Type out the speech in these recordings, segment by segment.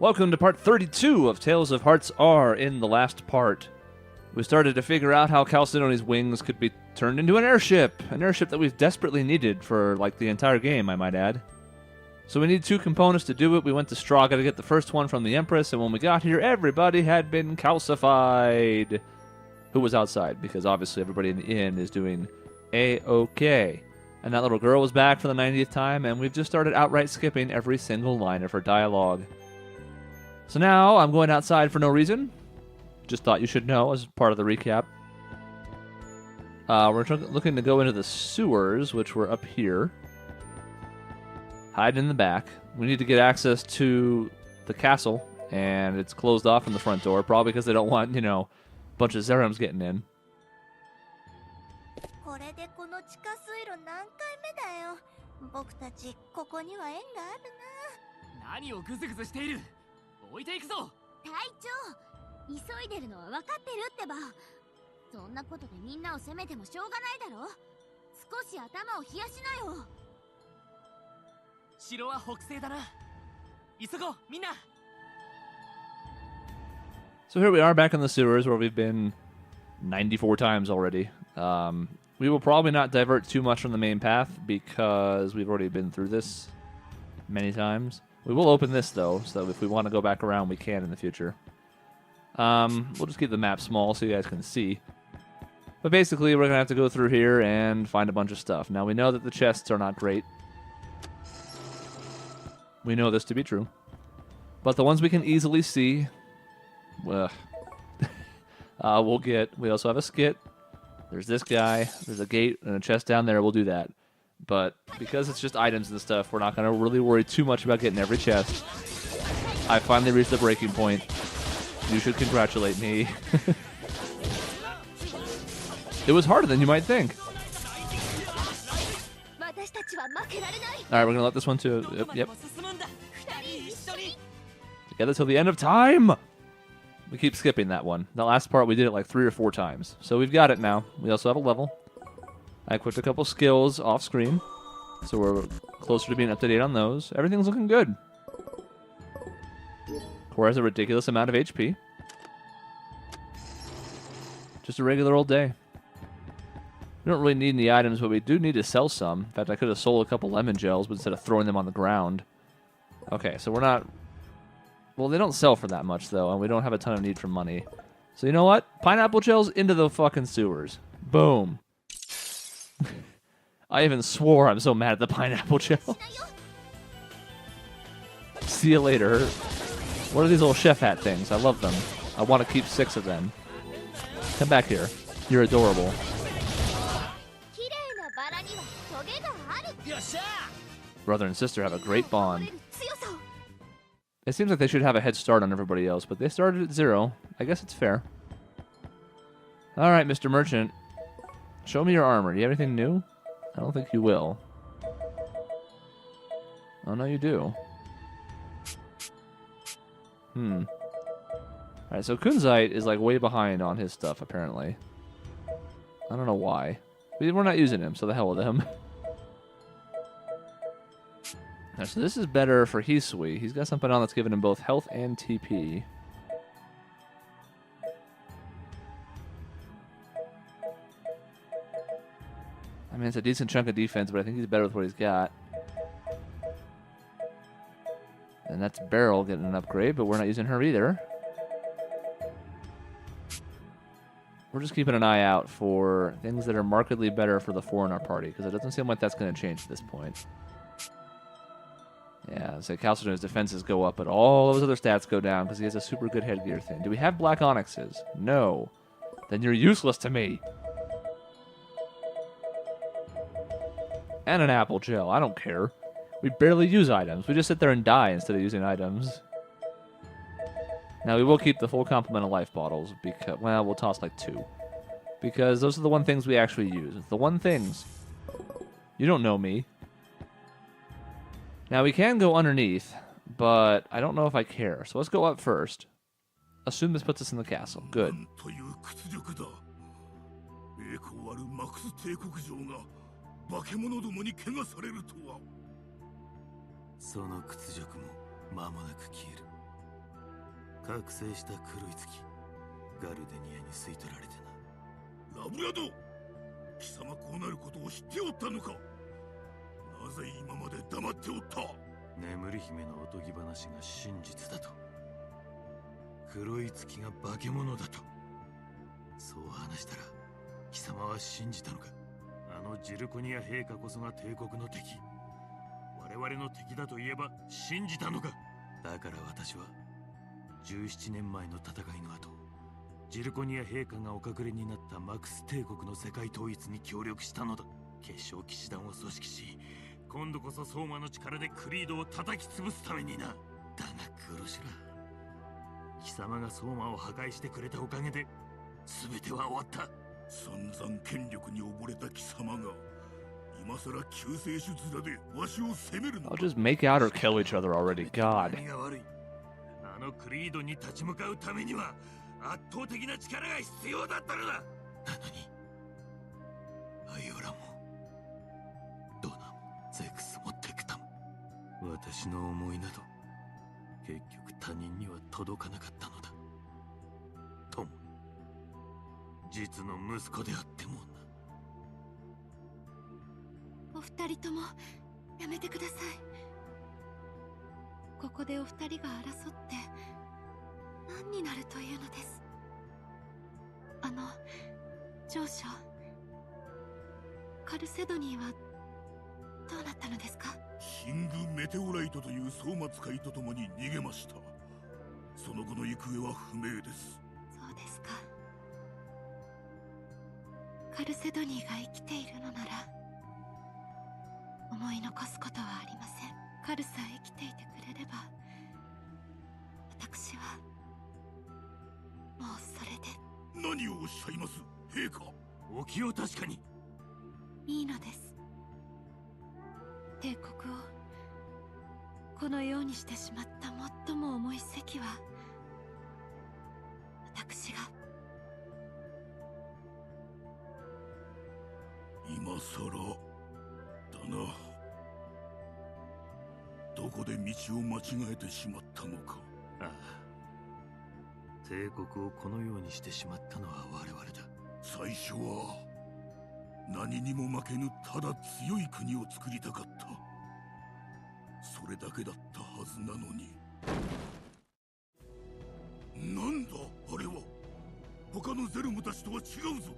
Welcome to part 32 of Tales of Hearts R. In the last part, we started to figure out how Chalcedony's wings could be turned into an airship that we've desperately needed for, like, the entire game, I might add. So we need two components to do it. We went to Straga to get the first one from the Empress, and when we got here, everybody had been calcified. Who was outside, because obviously everybody in the inn is doing A-OK. And that little girl was back for the 90th time, and we've just started outright skipping every single line of her dialogue. So now I'm going outside for no reason. Just thought you should know as part of the recap. We're looking to go into the sewers, which were up here. Hide in the back. We need to get access to the castle, and it's closed off from the front door, probably because they don't want, a bunch of Zerums getting in. So here we are back in the sewers where we've been 94 times already. We will probably not divert too much from the main path because we've already been through this many times. We will open this though, so if we want to go back around we can in the future. We'll just keep the map small so you guys can see. But basically we're going to have to go through here and find a bunch of stuff. Now we know that the chests are not great. We know this to be true. But the ones we can easily see, we'll get. We also have a skit. There's this guy. There's a gate and a chest down there. We'll do that. But because it's just items and stuff, we're not going to really worry too much about getting every chest. I finally reached the breaking point. You should congratulate me. It was harder than you might think. Alright, we're going to let this one too. Yep. Together till the end of time! We keep skipping that one. The last part we did it like 3 or 4 times. So we've got it now. We also have a level. I equipped a couple skills off screen. So we're closer to being up to date on those. Everything's looking good. Core has a ridiculous amount of HP. Just a regular old day. We don't really need any items, but we do need to sell some. In fact, I could have sold a couple lemon gels, but instead of throwing them on the ground. Okay, so we're not... Well, they don't sell for that much, though, and we don't have a ton of need for money. So you know what? Pineapple gels into the fucking sewers. Boom. I even swore I'm so mad at the pineapple gel. See you later. What are these little chef hat things? I love them. I want to keep 6 of them. Come back here. You're adorable. Brother and sister have a great bond. It seems like they should have a head start on everybody else, but they started at 0. I guess it's fair. Alright, Mr. Merchant. Show me your armor. Do you have anything new? I don't think you will. Oh, no, you do. Alright, so Kunzite is like way behind on his stuff, apparently. I don't know why. We're not using him, so the hell with him. Right, so this is better for Hisui. He's got something on that's giving him both health and TP. I mean, it's a decent chunk of defense, but I think he's better with what he's got. And that's Beryl getting an upgrade, but we're not using her either. We're just keeping an eye out for things that are markedly better for the 4 in our party, because it doesn't seem like that's going to change at this point. Yeah, so Chalcedony's defenses go up, but all those other stats go down because he has a super good headgear thing. Do we have black onyxes? No. Then you're useless to me. And an apple gel. I don't care. We barely use items. We just sit there and die instead of using items. Now, we will keep the full complement of life bottles because, well, we'll toss like 2. Because those are the one things we actually use. It's the one things. You don't know me. Now, we can go underneath, but I don't know if I care. So let's go up first. Assume this puts us in the castle. Good. 覚醒した狂いつきガルデニアに吸い取られてな。ラブラド、貴様こうなることを知っておったのか。なぜ今まで黙っておった。眠り姫のおとぎ話が真実だと、黒い月が化け物だと、そう話したら貴様は信じたのか。あのジルコニア陛下こそが帝国の敵、我々の敵だと言えば信じたのか。だから私は17年前の戦いの後、ジルコニア陛下がお隠れになったマクス帝国の世界統一に協力したのだ。結晶騎士団を組織し、今度こそ相馬の力でクリードを叩き潰すためにな。だがクロシュラ、貴様が相馬を破壊してくれたおかげで全ては終わった。散々権力に溺れた貴様が今さら救世主面でわしを責めるのか。 I'll just make out or kill each other already. God. 何が悪い。あのクリードに立ち向かうためには圧倒的な力が必要だったのだ。なのにアイオラもドナもゼクスもテクタも、私の思いなど結局他人には届かなかったのだ。とも実の息子であってもな。お二人ともやめてください。ここでお二人が争って何になるというのです。上司カルセドニーはどうなったのですか。キングメテオライトという相馬使いと共に逃げました。その後の行方は不明です。そうですか。カルセドニーが生きているのなら思い残すことはありません。カルさえ生きていてくれれば私はもうそれで。何をおっしゃいます、陛下。お気を確かに。いいのです。帝国をこのようにしてしまった最も重い責は私が。今さらだな。どこで道を間違えてしまったのか。ああ、帝国をこのようにしてしまったのは我々だ。最初は何にも負けぬただ強い国を作りたかった。それだけだったはずなのに。なんだあれは。他のゼルムたちとは違うぞ。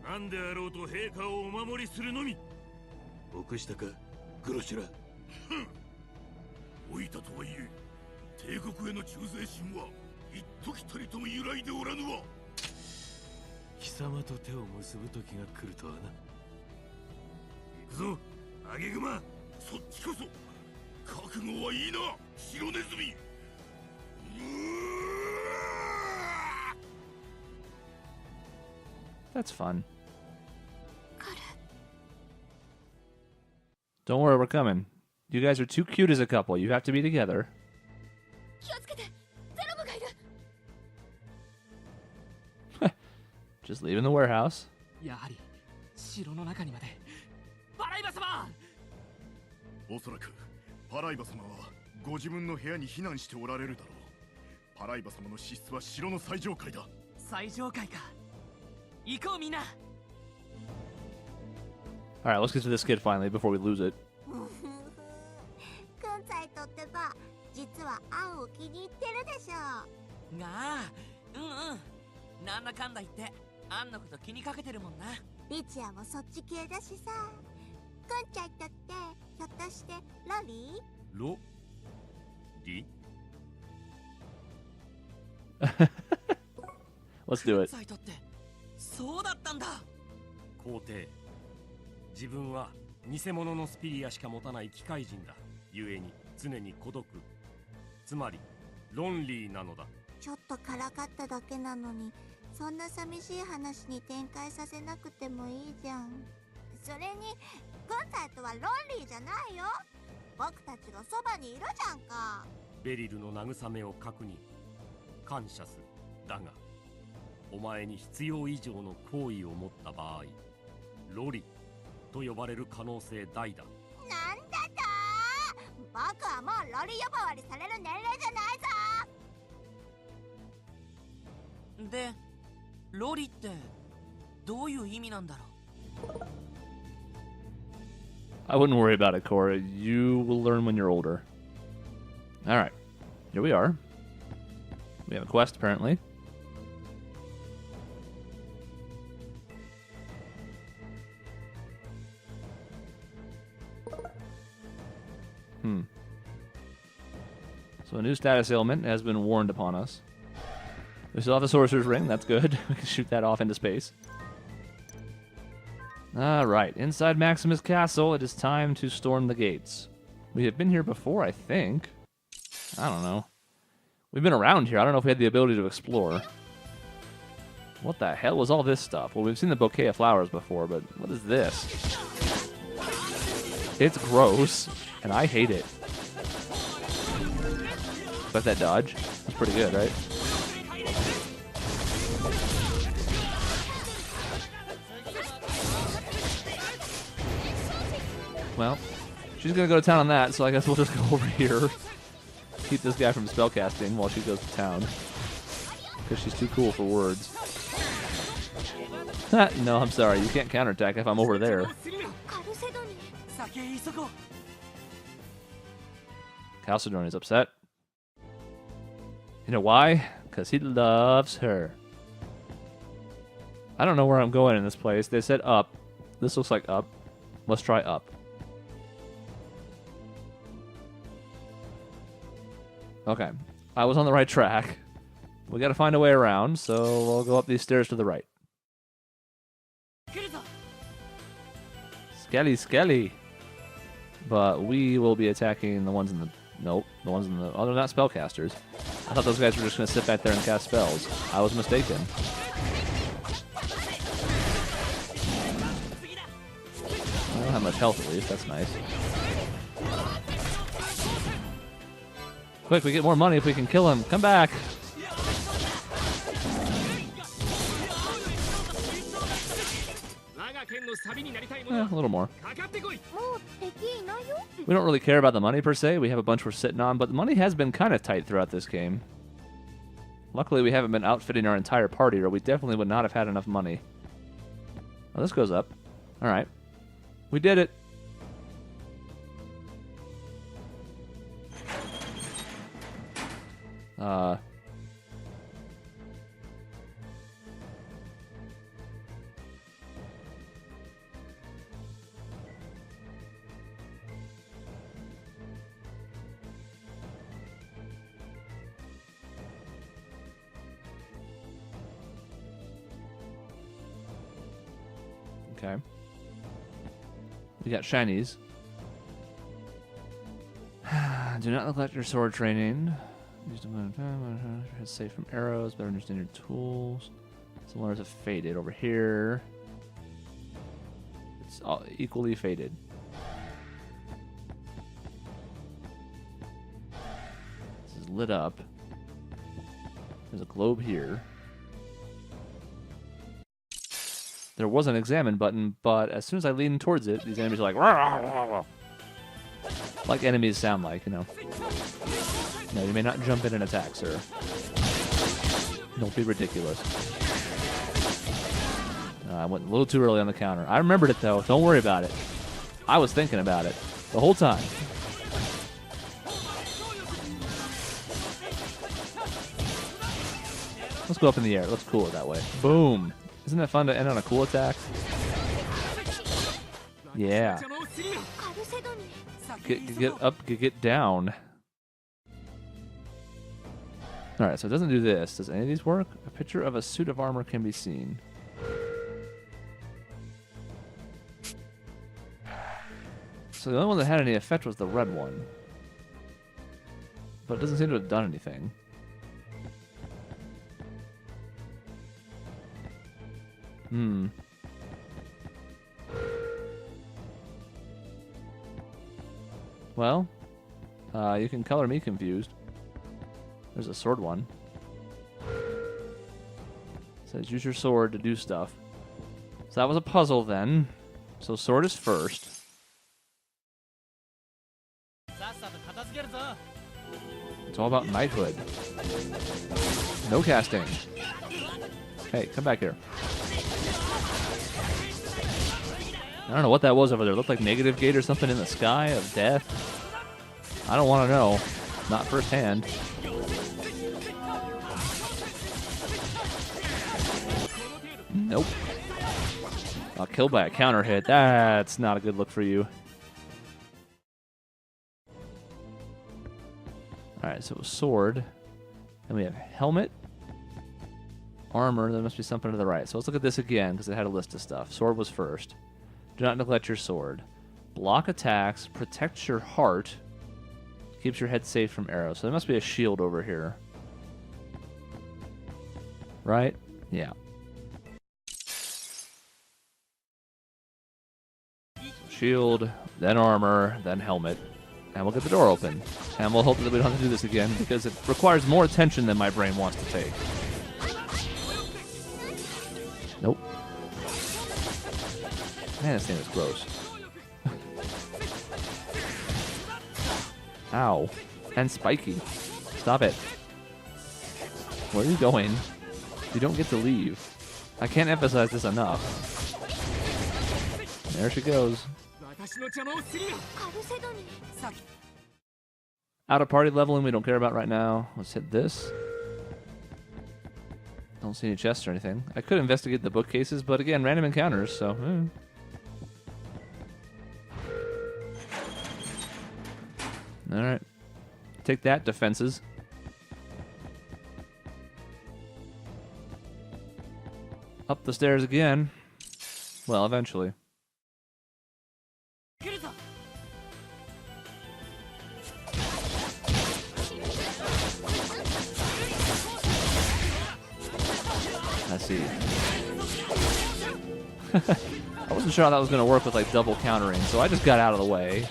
なんであろうと陛下をお守りするのみ。臆したかグロシュラ。老いたとはいえ帝国への忠誠心は一時たりとも揺らいでおらぬわ。貴様と手を結ぶ時が来るとはな。行くぞアゲグマ。そっちこそ覚悟はいいな白ネズミ。That's fun. カル。 Don't worry, we're coming. You guys are too cute as a couple. You have to be together. 気をつけて。ゼロムがいる。Just leaving the warehouse. やはり城の中にまで。パライバ様。おそらくパライバ様はご自分の部屋に避難しておられるだろう。パライバ様の資質は城の最上階だ。最上階か。行こうみんな。Alright, let's get to this kid finally before we lose it. くんさいとってば実はアンを気に入ってるでしょ。があ、うんうん。なんだかんだ言ってアンのこと気にかけてるもんな。リチアもそっち系だしさ。くんちゃんとってひょっとしてロリー？ロリ Let's do it. サイトってそうだったんだ。皇帝、自分は偽物のスピリアしか持たない機械人だ。故に常に孤独、つまりロンリーなのだ。ちょっとからかっただけなのにそんな寂しい話に展開させなくてもいいじゃん。それにくんさいとはロンリーじゃないよ。僕たちがそばにいるじゃんか。ベリルの慰めを確認、感謝する。だがお前に必要以上の好意を持った場合、ロリと呼ばれる可能性大だ。なんだと？僕はもうロリ呼ばわりされる年齢じゃないぞ。で、ロリってどういう意味なんだろう。 I wouldn't worry about it, Cora. You will learn when you're older. Alright. Here we are. We have a quest, apparently. So a new status ailment has been warned upon us. We still have the Sorcerer's Ring. That's good. We can shoot that off into space. Alright, inside Maximus Castle, it is time to storm the gates. We have been here before, I think. I don't know. We've been around here. I don't know if we had the ability to explore. What the hell was all this stuff? Well, we've seen the bouquet of flowers before, but what is this? It's gross, and I hate it. But that dodge. That's pretty good, right? Well, she's gonna go to town on that, so I guess we'll just go over here. Keep this guy from spellcasting while she goes to town. Because she's too cool for words. No, I'm sorry. You can't counterattack if I'm over there. Chalcedoni's upset. You know why? Because he loves her. I don't know where I'm going in this place. They said up. This looks like up. Let's try up. Okay. I was on the right track. We gotta find a way around, so we'll go up these stairs to the right. Skelly, Skelly. But we will be attacking the ones in the... Nope. The ones in the... Oh, they're not spellcasters. I thought those guys were just going to sit back there and cast spells. I was mistaken. I don't have much health at least. That's nice. Quick, we get more money if we can kill him. Come back. A little more. We don't really care about the money per se. We have a bunch we're sitting on, but the money has been kind of tight throughout this game. Luckily, we haven't been outfitting our entire party, or we definitely would not have had enough money. Oh, this goes up. All right. We did it. Okay. We got shinies. Do not neglect your sword training. Use the amount of time. Head safe from arrows. Better understand your tools. Some letters have faded over here. It's all equally faded. This is lit up. There's a globe here. There was an examine button, but as soon as I lean towards it, these enemies are like, rah, rah, rah, rah. Like enemies sound like, you know. No, you may not jump in and attack, sir. Don't be ridiculous. I went a little too early on the counter. I remembered it, though. Don't worry about it. I was thinking about it the whole time. Let's go up in the air. Let's cool it that way. Boom. Isn't that fun to end on a cool attack? Yeah. Get up, get down. Alright, so it doesn't do this. Does any of these work? A picture of a suit of armor can be seen. So the only one that had any effect was the red one. But it doesn't seem to have done anything. Well, you can color me confused. There's a sword one. It says use your sword to do stuff. So that was a puzzle then. So sword is first. It's all about knighthood. No casting. Hey, come back here. I don't know what that was over there. It looked like negative gate or something in the sky of death. I don't want to know. Not firsthand. Nope. Killed by a counter hit. That's not a good look for you. Alright, so it was sword. Then we have helmet. Armor. There must be something to the right. So let's look at this again because it had a list of stuff. Sword was first. Do not neglect your sword. Block attacks. Protects your heart. Keeps your head safe from arrows. So there must be a shield over here. Right? Yeah. Shield, then armor, then helmet. And we'll get the door open. And we'll hope that we don't have to do this again because it requires more attention than my brain wants to take. Nope. Man, this thing is gross. Ow. And spiky. Stop it. Where are you going? You don't get to leave. I can't emphasize this enough. There she goes. Out of party leveling we don't care about right now. Let's hit this. Don't see any chests or anything. I could investigate the bookcases, but again, random encounters, so... Alright. Take that, defenses. Up the stairs again. Well, eventually. I see. I wasn't sure how that was going to work with like double countering, so I just got out of the way.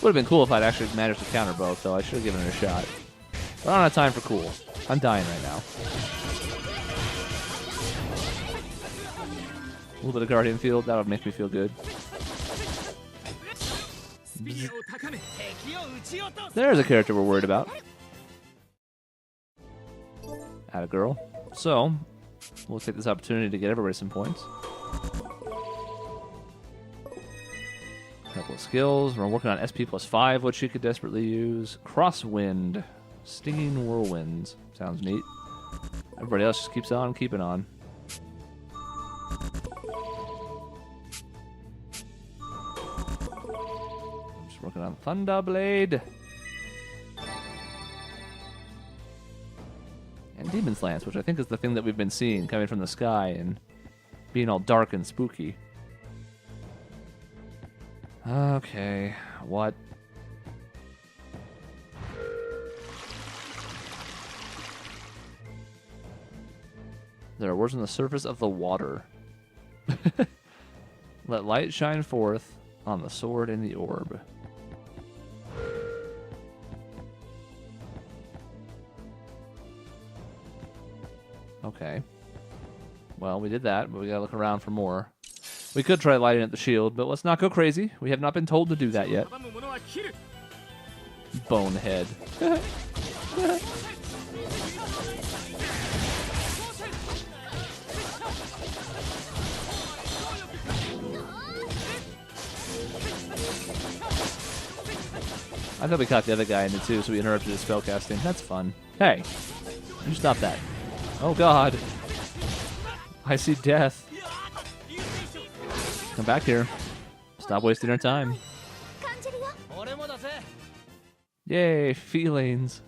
Would have been cool if I'd actually managed to counter both, so I should have given it a shot. But I don't have time for cool. I'm dying right now. A little bit of Guardian Field, that would make me feel good. There's a character we're worried about. Atta girl. So, we'll take this opportunity to get everybody some points. Couple of skills. We're working on SP +5, which she could desperately use. Crosswind. Stinging whirlwinds. Sounds neat. Everybody else just keeps on keeping on. I'm just working on Thunderblade. And Demon's Lance, which I think is the thing that we've been seeing coming from the sky and being all dark and spooky. Okay, what? There are words on the surface of the water. Let light shine forth on the sword and the orb. Okay. Well, we did that, but we gotta look around for more. We could try lighting at the shield, but let's not go crazy. We have not been told to do that yet. Bonehead. I thought we caught the other guy in it too, so we interrupted his spellcasting. That's fun. Hey, you stop that. Oh god. I see death. Come back here. Stop wasting our time. Yay, feelings.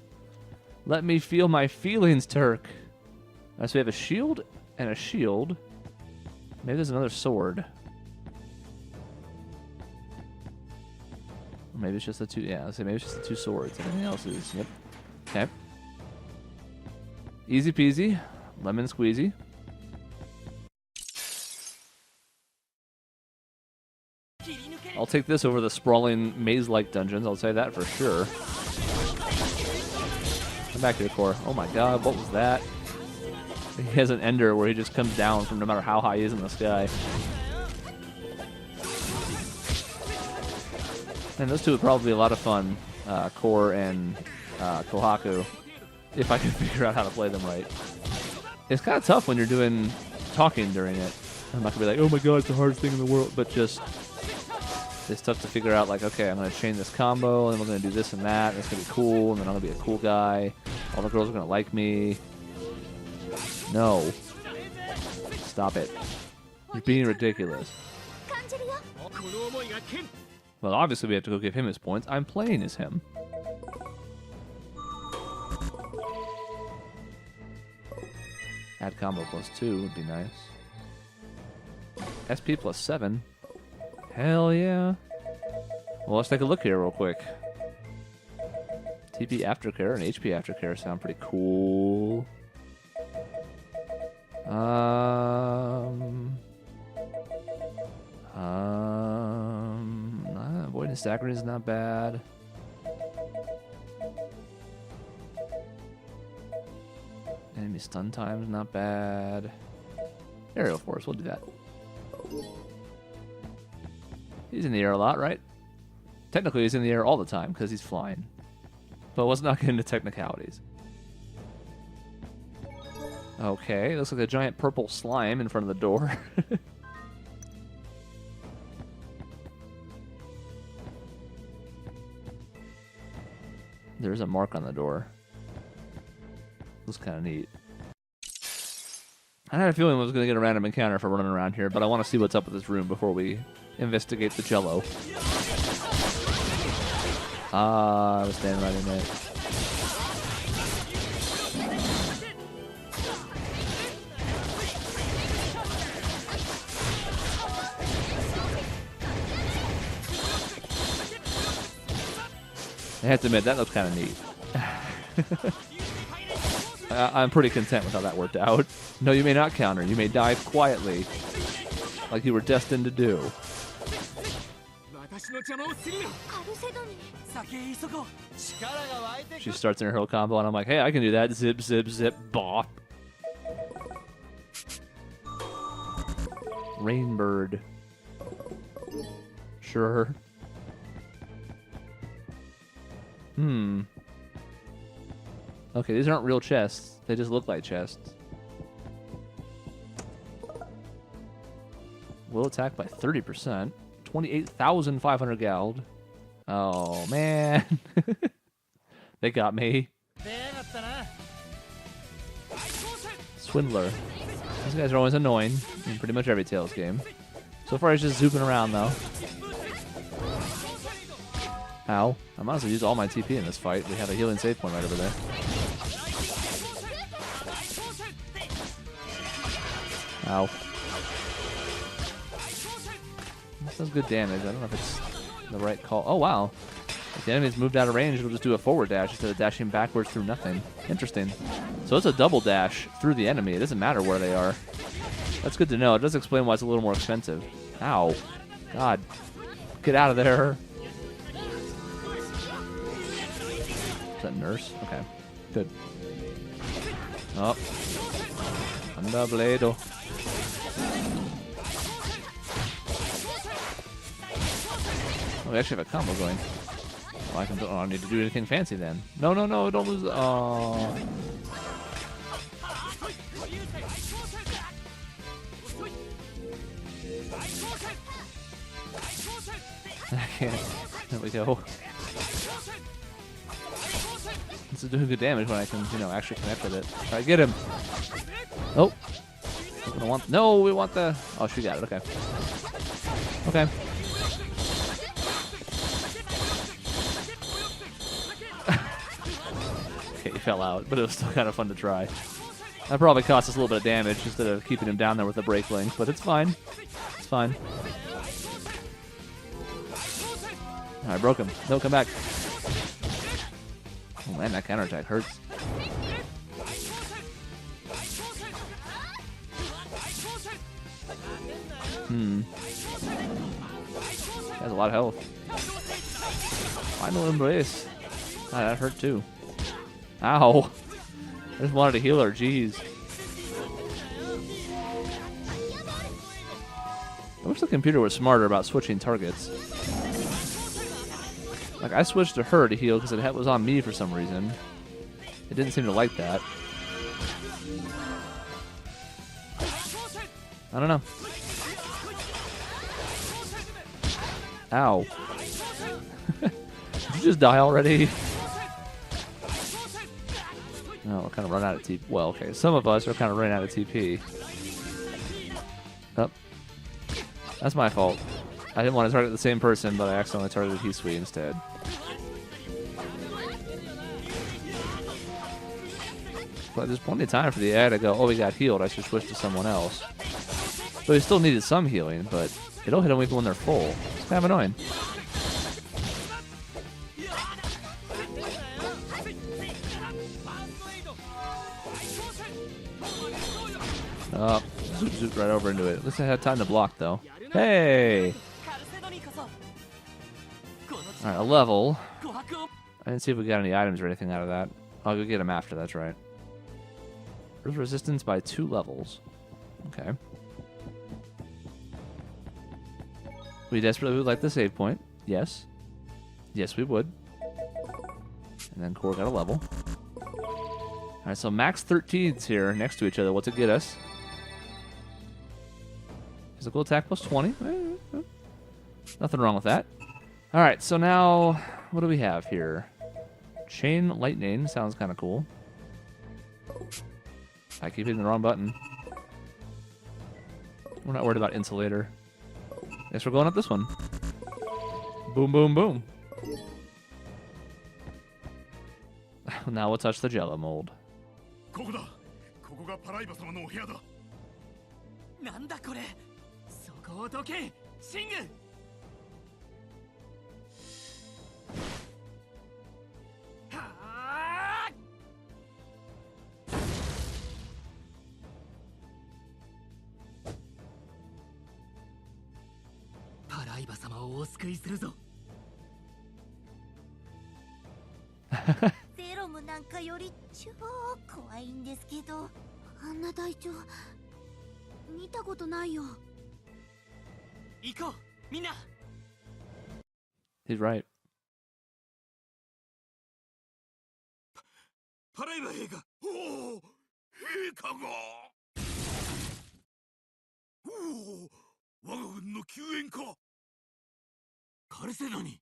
Let me feel my feelings, Turk. Alright, so we have a shield and a shield. Maybe there's another sword. Or maybe it's just the two. Yeah, let's say maybe it's just the two swords. Everything else is. Yep. Okay. Easy peasy. Lemon squeezy. I'll take this over the sprawling maze-like dungeons. I'll say that for sure. Come back here, Core. Oh my god, what was that? He has an ender where he just comes down from no matter how high he is in the sky. And those two would probably be a lot of fun, Core and Kohaku, if I can figure out how to play them right. It's kind of tough when you're doing talking during it. I'm not gonna be like, oh my god, it's the hardest thing in the world, but just it's tough to figure out, like, okay, I'm gonna chain this combo, and we're gonna do this and that, and it's gonna be cool, and then I'm gonna be a cool guy. All the girls are gonna like me. No. Stop it. You're being ridiculous. Well, obviously we have to go give him his points. I'm playing as him. Add combo +2 would be nice. SP +7. Hell yeah. Well, let's take a look here real quick. TP aftercare and HP aftercare sound pretty cool. Avoidance staggering is not bad. Enemy stun time is not bad. Aerial force, we'll do that. He's in the air a lot, right? Technically, he's in the air all the time because he's flying. But let's not get into technicalities. Okay, looks like a giant purple slime in front of the door. There's a mark on the door. Looks kind of neat. I had a feeling I was going to get a random encounter for running around here, but I want to see what's up with this room before we investigate the jello. Ah, I was standing right in it. I have to admit, that looks kind of neat. I'm pretty content with how that worked out. No, you may not counter. You may die quietly, like you were destined to do. She starts in her hill combo, and I'm like, hey, I can do that. Zip, zip, zip, bop. Rainbird. Sure. Okay, these aren't real chests. They just look like chests. Will attack by 30%. 28,500 gold. Oh, man. They got me. Swindler. These guys are always annoying in pretty much every Tales game. So far, he's just zooming around, though. Ow. I might as well use all my TP in this fight. We have a healing save point right over there. Ow. This does good damage. I don't know if it's the right call. Oh, wow. If the enemy's moved out of range, it'll just do a forward dash instead of dashing backwards through nothing. Interesting. So it's a double dash through the enemy. It doesn't matter where they are. That's good to know. It does explain why it's a little more expensive. Ow. God. Get out of there. Is that nurse? Okay. Good. Oh. Anda Blado. Oh, we actually have a combo going. Well, I don't need to do anything fancy then. No, no, no, don't lose. Oh. I can't. There we go. This is doing good damage when I can, you know, actually connect with it. All right, get him. Oh. No, we want the... Oh, she got it. Okay. Okay. Okay, he fell out, but it was still kind of fun to try. That probably cost us a little bit of damage instead of keeping him down there with the break link, but it's fine. It's fine. I broke him. No, come back. Oh man, that counterattack hurts. He has a lot of health. Final embrace. Ah, that hurt too. Ow. I just wanted to heal her, jeez. I wish the computer was smarter about switching targets. Like, I switched to her to heal because it was on me for some reason. It didn't seem to like that. I don't know. Ow. Did you just die already? No, we're kind of run out of TP. Well, okay, some of us are kind of running out of TP. Oh. That's my fault. I didn't want to target the same person, but I accidentally targeted Hisui instead. But there's plenty of time for the AI to go, oh, he got healed, I should switch to someone else. So he still needed some healing, but it'll hit them even when they're full. It's kind of annoying. Oh, zoop right over into it. At least I had time to block, though. Hey! Alright, a level. I didn't see if we got any items or anything out of that. I'll go get them after, that's right. There's resistance by 2 levels. Okay. We desperately would like the save point. Yes. Yes, we would. And then Core got a level. Alright, so max 13's here next to each other. What's it get us? Physical attack plus 20. Nothing wrong with that. Alright, so now, what do we have here? Chain lightning sounds kind of cool. I keep hitting the wrong button. We're not worried about insulator. Guess we're going up this one. Boom, boom, boom. Now we'll touch the jello mold. ここだ。ここがパライバ様のお部屋だ。なんだこれ。そこをどけ、シング。はあ。パライバ様をお救いするぞ。セロムなんかより超怖いんですけど、あんな隊長見たことないよ。行こう、みんな。He's right. パライバ兵が。おお、兵かが。おお、我が軍の救援か。カルセドに。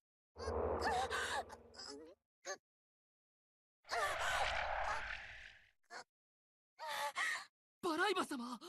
パライバ様。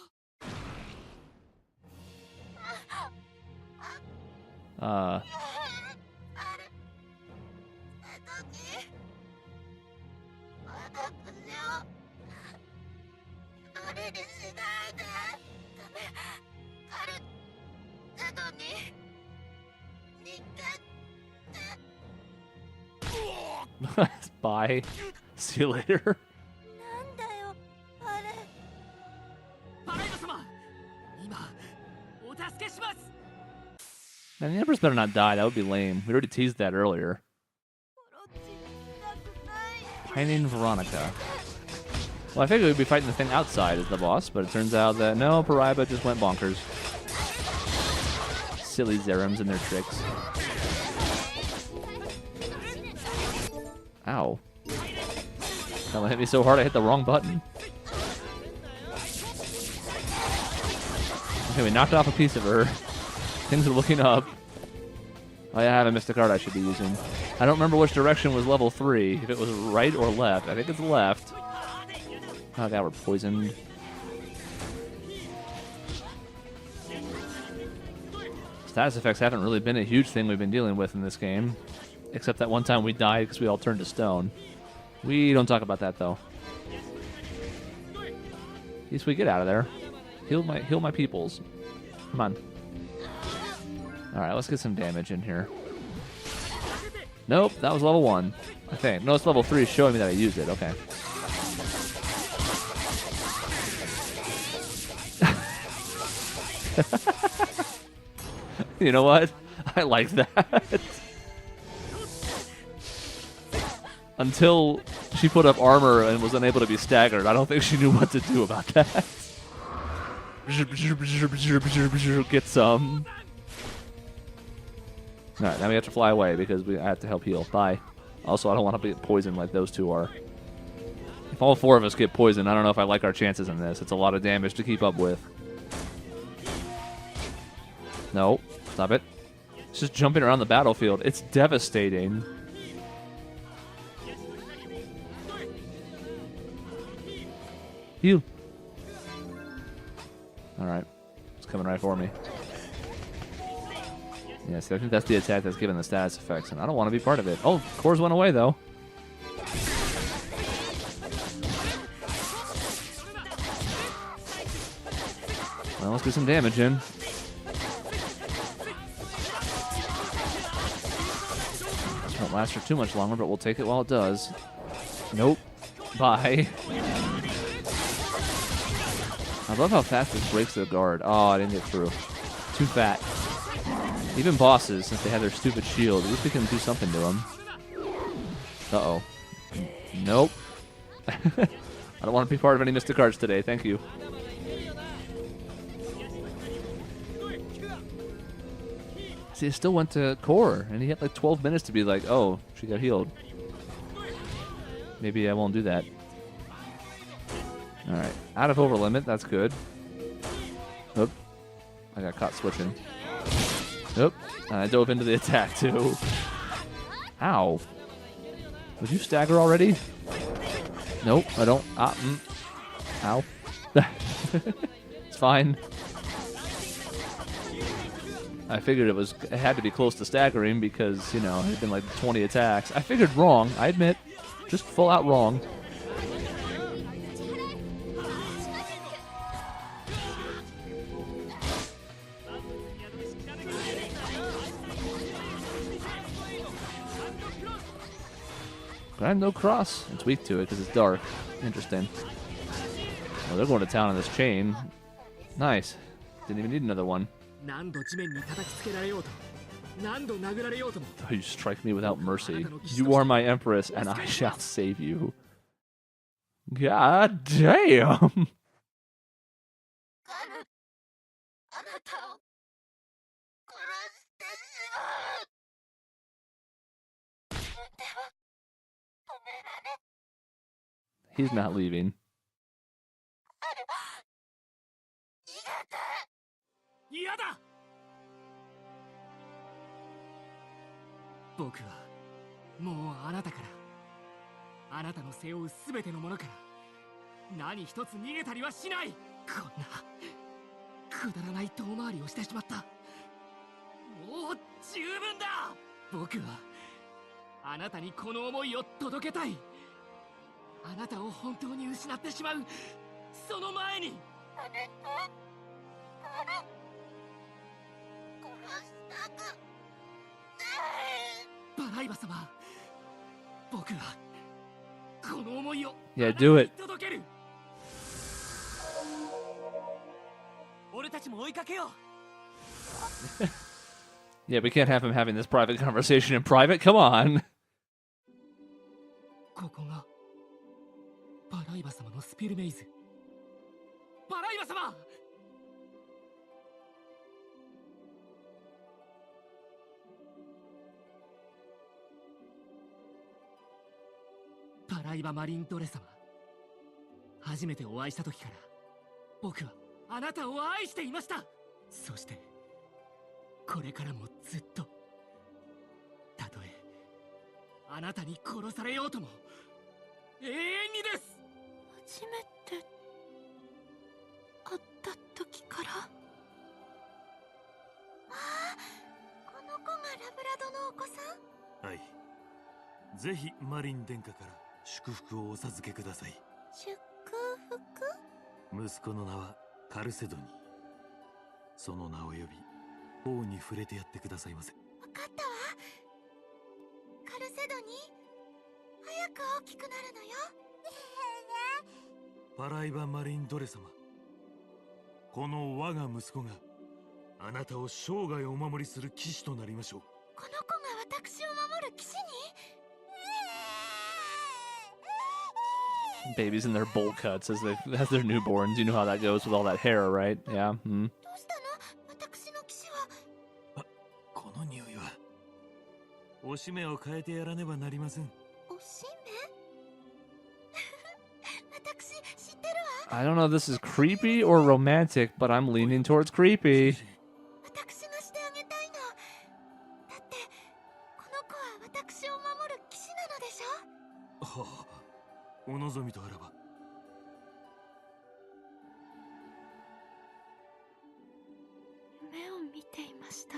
Bye. See you later. なんだよあれ。パライバ様、今お助けします。 Man, the Empress better not die. That would be lame. We already teased that earlier. Pining Veronica. Well, I figured we'd be fighting the thing outside as the boss, but it turns out that no, Paraiba just went bonkers. Silly Zerims and their tricks. Ow. That hit me so hard I hit the wrong button. Okay, we knocked off a piece of her. Things are looking up. Oh yeah, I have a Mystic Art I should be using. I don't remember which direction was level 3. If it was right or left. I think it's left. Oh god, we're poisoned. Status effects haven't really been a huge thing we've been dealing with in this game. Except that one time we died because we all turned to stone. We don't talk about that though. At least we get out of there. Heal my peoples. Come on. Alright, let's get some damage in here. Nope, that was level 1. I think. No, it's level 3 showing me that I used it. Okay. You know what? I like that. Until she put up armor and was unable to be staggered, I don't think she knew what to do about that. Get some. Alright, now we have to fly away because I have to help heal. Bye. Also, I don't want to be poisoned like those two are. If all four of us get poisoned, I don't know if I like our chances in this. It's a lot of damage to keep up with. No. Stop it. It's just jumping around the battlefield. It's devastating. Heal. Alright. It's coming right for me. Yeah, see, I think that's the attack that's giving the status effects, and I don't want to be part of it. Oh, cores went away, though. Well, let's get some damage in. This won't last for too much longer, but we'll take it while it does. Nope. Bye. I love how fast this breaks their guard. Oh, I didn't get through. Too fat. Even bosses, since they have their stupid shield, at least we can do something to them. Uh-oh. Nope. I don't want to be part of any Mystic Arts today, thank you. See, it still went to core, and he had like 12 minutes to be like, oh, she got healed. Maybe I won't do that. Alright, out of over limit, that's good. Oop. I got caught switching. Nope. And I dove into the attack, too. Ow. Would you stagger already? Nope, I don't. Ow. It's fine. I figured it had to be close to staggering because, you know, it had been like 20 attacks. I figured wrong, I admit. Just full out wrong. But I have no cross. It's weak to it because it's dark. Interesting. Well, they're going to town on this chain. Nice. Didn't even need another one. Oh, you strike me without mercy. You are my empress, and I shall save you. God damn! He's not leaving. Yeah, do it. Yeah, we can't have him having this private conversation in private. Come on.はい。ぜひマリン殿下から祝福をお授けください。祝福？息子の名はカルセドニー。その名を呼び、王に触れてやってくださいませ。わかったわ。カルセドニー、早く大きくなるのよ。パライバマリンドレ様、この我が息子があなたを生涯お守りする騎士となりましょう。この子が私を守る騎士にBabies in their bowl cuts as their newborns. You know how that goes with all that hair, right? Yeah. どうしたの？私の騎士は。この匂いは。おしめを変えてやらねばなりません。おしめ私知ってるわ。 I don't know if this is creepy or romantic, but I'm leaning towards creepy. 私がしてあげたいの。だってこの子は私を守る騎士なのでしょ。はあ、お望みとあらば。夢を見ていました。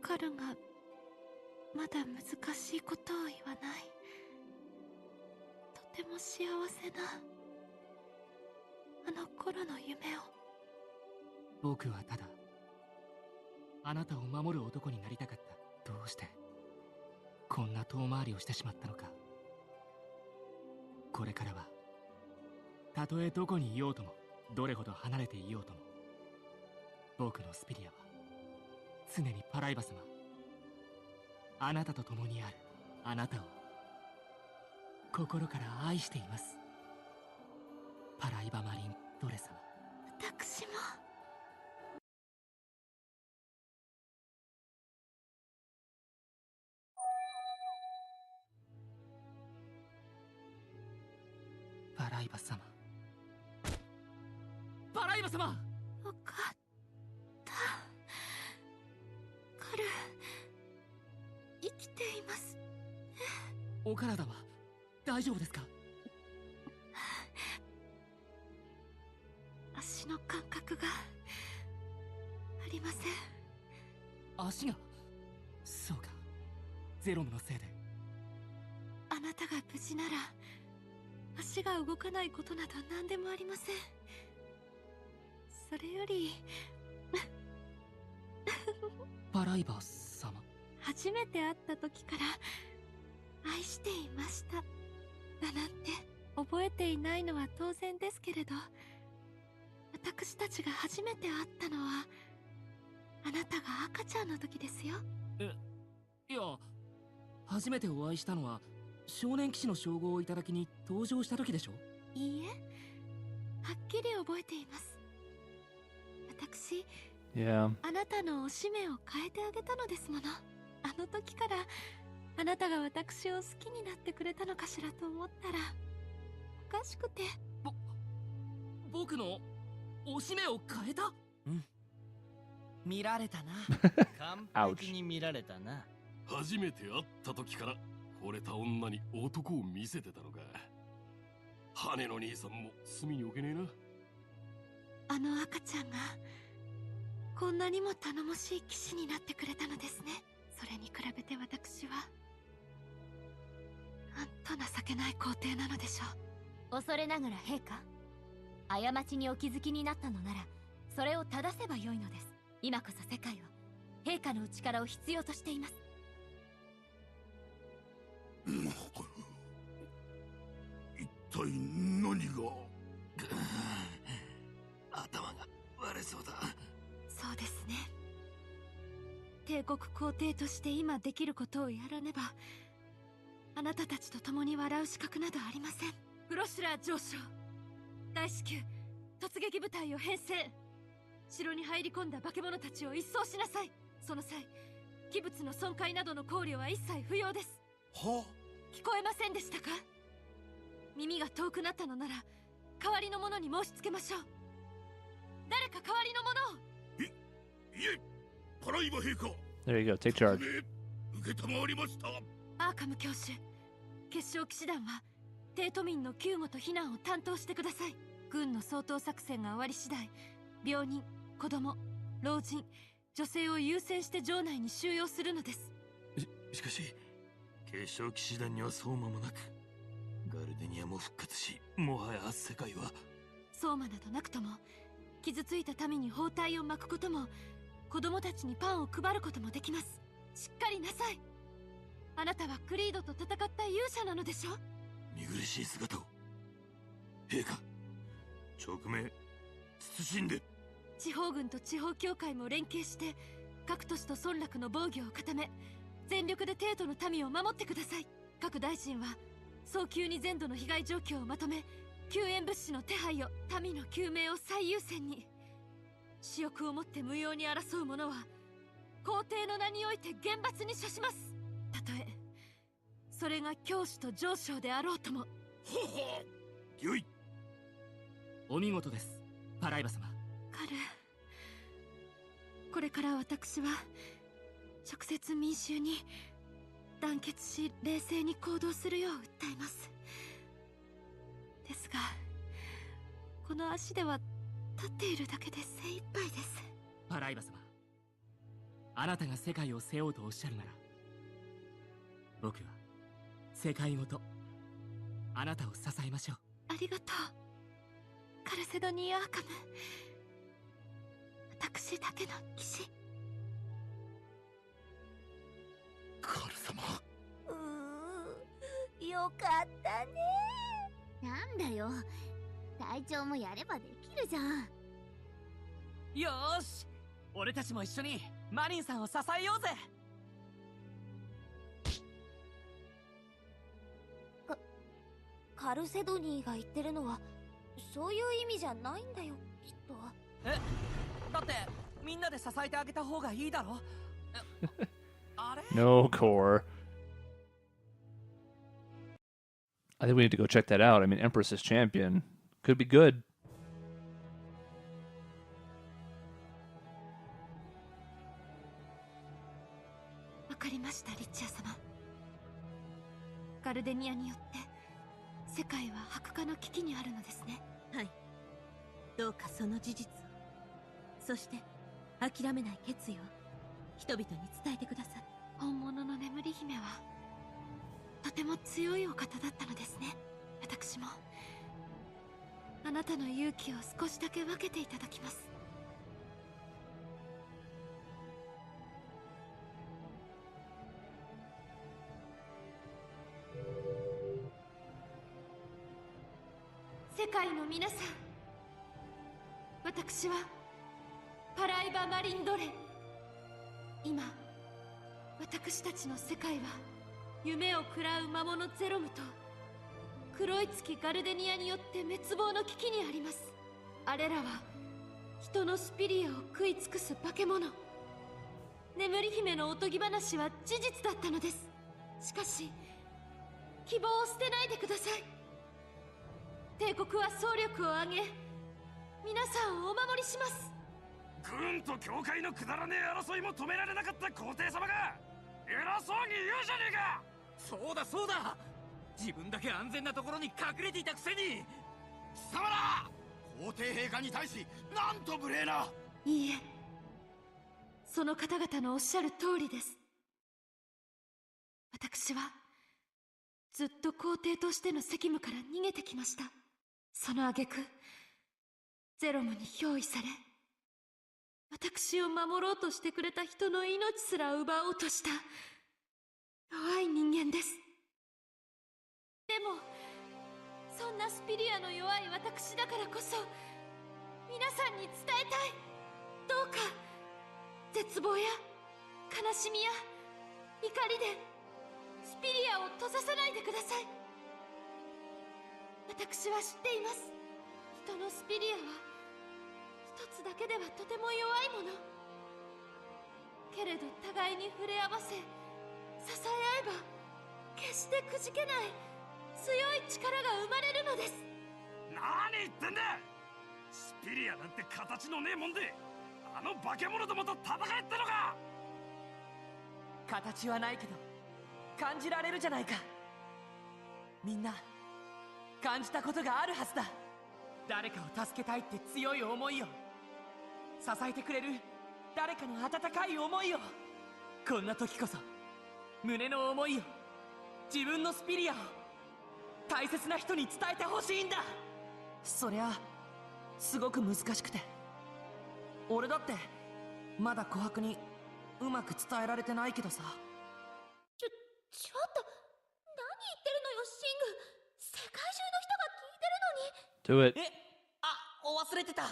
カルがまだ難しいことを言わない、とても幸せなあの頃の夢を。僕はただあなたを守る男になりたかった。どうしてこんな遠回りをしてしまったのか。これからはたとえどこにいようとも、どれほど離れていようとも、僕のスピリアは常にパライバ様、あなたと共にある。あなたを心から愛しています。パライバマリンドレ様。私も。パライバ様。パライバ様。よかった。カル、生きています。お体は大丈夫ですか？足の感覚がありません。足が。そうか、ゼロムのせいで。あなたが無事なら足が動かないことなど何でもありません。それよりパライバ様。初めて会った時から愛していましただなんて覚えていないのは当然ですけれど、私たちが初めて会ったのはあなたが赤ちゃんの時ですよ。いや、初めてお会いしたのは少年騎士の称号をいただきに登場した時でしょ？いいえ、はっきり覚えています。私、Yeah. あなたのおしめを変えてあげたのですもの。あの時からあなたが私を好きになってくれたのかしらと思ったらおかしくて。僕のおしめを変えた？見られたな。完璧に見られたな。初めて会った時から惚れた女に男を見せてたのか。羽の兄さんも隅に置けねえな。あの赤ちゃんがこんなにも頼もしい騎士になってくれたのですね。それに比べて私はなんと情けない皇帝なのでしょう。恐れながら陛下、過ちにお気づきになったのならそれを正せばよいのです。今こそ世界は陛下のお力を必要としています。一体何が。頭が割れそうだ。そうですね。帝国皇帝として今できることをやらねばあなたたちと共に笑う資格などありません。グロシュラー上将、大至急突撃部隊を編成。城に入り込んだ化け物たちを一掃しなさい。その際、器物の損壊などの考慮は一切不要です。は？聞こえませんでしたか？耳が遠くなったのなら代わりの者に申し付けましょう。誰か代わりの者を。いえ、パライバ陛下。 There you go. Take charge. 受けたまわりました。アーカム教主、結晶騎士団は帝都民の救護と避難を担当してください。軍の掃討作戦が終わり次第、病人、子供、老人、女性を優先して城内に収容するのです。しかし継承騎士団にはそう間もなく、ガルデニアも復活し、もはや世界は。相馬などなくとも傷ついた民に包帯を巻くことも、子供たちにパンを配ることもできます。しっかりなさい。あなたはクリードと戦った勇者なのでしょ。見苦しい姿を。陛下、直命慎んで。地方軍と地方協会も連携して各都市と村落の防御を固め、全力で帝都の民を守ってください。各大臣は早急に全土の被害状況をまとめ、救援物資の手配を、民の救命を最優先に。私欲をもって無用に争う者は皇帝の名において厳罰に処します。たとえそれが教師と上昇であろうとも。ほほよい。お見事です、パライバ様。カル、これから私は直接民衆に団結し冷静に行動するよう訴えます。ですがこの足では立っているだけで精一杯です。パライバ様、あなたが世界を背負うとおっしゃるなら、僕は世界ごとあなたを支えましょう。ありがとうカルセドニー・アーカム。私だけの騎士。カル様。よかったね。なんだよ、隊長もやればできるじゃん。よーし、俺たちも一緒にマリンさんを支えようぜ。カルセドニーが言ってるのはそういう意味じゃないんだよ、きっと。え、だってみんなで支えてあげた方がいいだろ。あれ No core. I think we need to go check that out. I mean, Empress's champion could be good. わかりました、リッチャー様。ガルデニアによって世界は白化の危機にあるのですね。はい、どうかその事実を、そして諦めない決意を人々に伝えてください。本物の眠り姫はとても強いお方だったのですね。私もあなたの勇気を少しだけ分けていただきます。世界の皆さん、私はパライバ・マリンドレ。今私たちの世界は夢を食らう魔物ゼロムと黒い月ガルデニアによって滅亡の危機にあります。あれらは人のスピリアを食い尽くす化け物。眠り姫のおとぎ話は事実だったのです。しかし希望を捨てないでください。帝国は総力を挙げ皆さんをお守りします。軍と教会のくだらねえ争いも止められなかった皇帝様が偉そうに言うじゃねえか。そうだそうだ、自分だけ安全なところに隠れていたくせに。貴様ら皇帝陛下に対しなんと無礼な。いいえ、その方々のおっしゃる通りです。私はずっと皇帝としての責務から逃げてきました。その挙句ゼロムに憑依され、私を守ろうとしてくれた人の命すら奪おうとした弱い人間です。でもそんなスピリアの弱い私だからこそ皆さんに伝えたい。どうか絶望や悲しみや怒りでスピリアを閉ざさないでください。私は知っています。人のスピリアは一つだけではとても弱いもの。けれど互いに触れ合わせ支え合えば決してくじけない強い力が生まれるのです。何言ってんだ。スピリアなんて形のねえもんであの化け物どもと戦えってのか。形はないけど感じられるじゃないか。みんな感じたことがあるはずだ。誰かを助けたいって強い思いを、支えてくれる誰かの温かい思いを、こんな時こそ胸の思いを、自分のスピリアを大切な人に伝えてほしいんだ。そりゃすごく難しくて、俺だってまだ琥珀にうまく伝えられてないけどさ。ちょっと何言ってるのよ、シング。世界中の人が聞いてるのに。Do it. 忘れてた。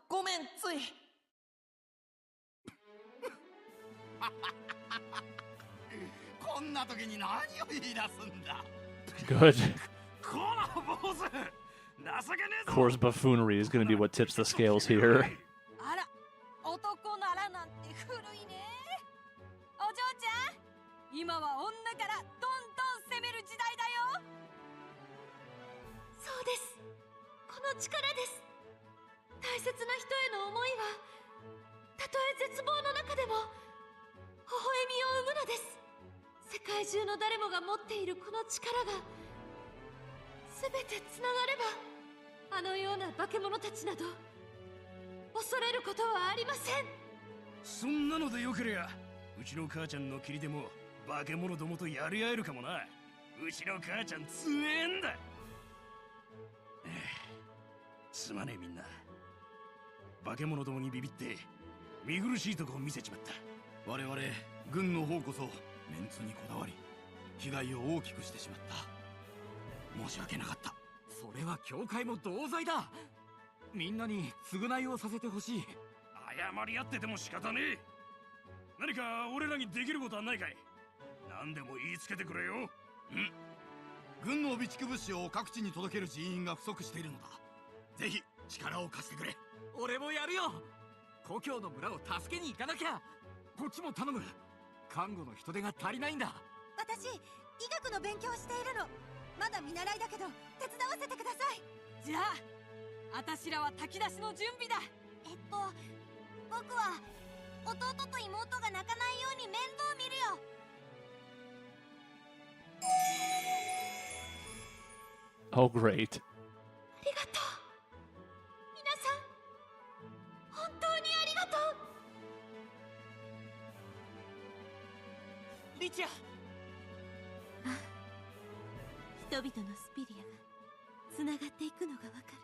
ごめん、つい。こんな時に何を言い出すんだ。 Good. この坊主情けねえぞ。 Of course, buffoonery is going to be what tips the scales here. あら、男ならなんて古いね。今は女からどんどん攻める時代だよ。そうです。この力です。大切な人への思いはたとえ絶望の中でも微笑みを生むのです。世界中の誰もが持っているこの力が全てつながれば、あのような化け物たちなど恐れることはありません。そんなのでよけりゃうちの母ちゃんの霧でも化け物どもとやり合えるかもな。うちの母ちゃん強えんだ。すまねえみんな。化け物どもにビビって見苦しいとこを見せちまった。我々軍の方こそメンツにこだわり被害を大きくしてしまった。申し訳なかった。それは教会も同罪だ。みんなに償いをさせてほしい。謝り合ってても仕方ねえ。何か俺らにできることはないかい。何でも言いつけてくれよ。軍の備蓄物資を各地に届ける人員が不足しているのだ。ぜひ力を貸してくれ。俺もやるよ。故郷の村を助けに行かなきゃ。こっちも頼む。看護の人手が足りないんだ。私、医学の勉強をしているの。まだ見習いだけど手伝わせてください。じゃあ、あたしらは炊き出しの準備だ。僕は弟と妹が泣かないように面倒を見るよ。Oh, great. ありがとう。皆さん、本当にありがとう。リチア。人々のスピリアがつながっていくのがわかる。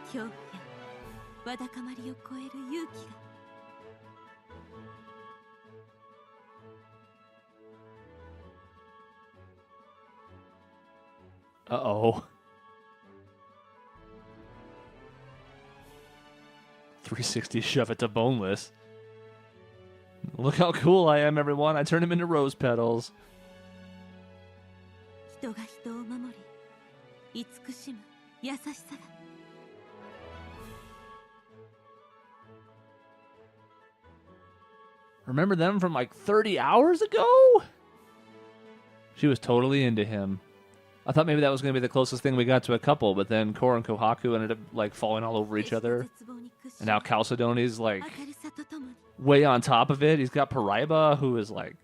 恐怖やわだかまりを超える勇気が。Uh-oh. 360 shove it to boneless. Look how cool I am, everyone. I turned him into rose petals. 人が人を守り、慈しむ優しさが。Remember them from like 30 hours ago? She was totally into him. I thought maybe that was going to be the closest thing we got to a couple, but then Kor and Kohaku ended up like falling all over each other. And now Chalcedony's like way on top of it. He's got Paraiba, who is like